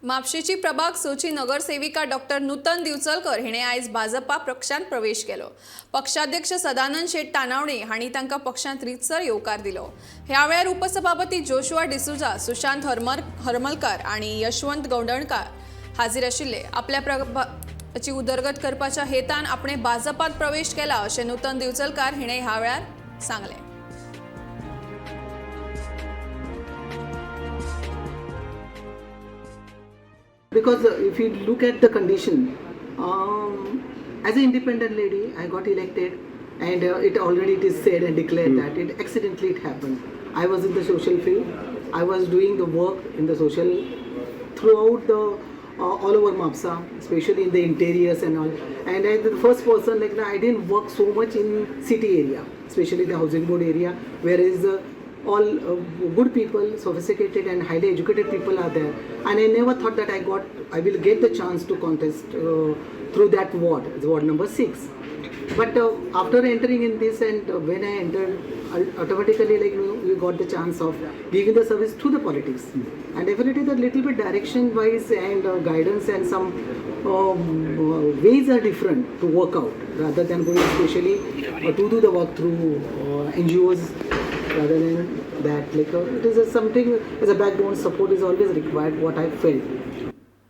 म्हापशेची प्रभाग सोची नगरसेविका डॉक्टर नूतन दिवचलकर हिने आयज भाजपा पक्षांत प्रवेश केलो। पक्षाध्यक्ष सदानंद शेट तानावणे हांणी तांकां पक्षांत रितसर येवकार दिलो। ह्या वेळार उपसभापती जोशुआ डिसूजा, सुशांत हरमलकार आणि यशवंत गौंडणकार हाजीर आशिल्ले। आपल्या प्रभागाची उदरगत करपाच्या हेतान आपणे भाजपात प्रवेश केला अशें नूतन दिवचलकार हिने ह्या वेळार सांगले। Because if you look at the condition, as an independent lady, I got elected, and it already is said and declared that it accidentally happened. I was in the social field. I was doing the work in the social throughout the all over Mapusa, especially in the interiors and all. And I, the first person, like I didn't work so much in city area, especially the housing board area, whereas all good people, sophisticated and highly educated people are there, and I never thought that I will get the chance to contest through that ward number 6. But after entering in this, and when I entered, automatically we got the chance of giving the service to the politics, and definitely the little bit direction wise and guidance and some ways are different to work out rather than going especially to do the work through NGOs. Rather than that, it is something as a backbone support is always required, what I felt.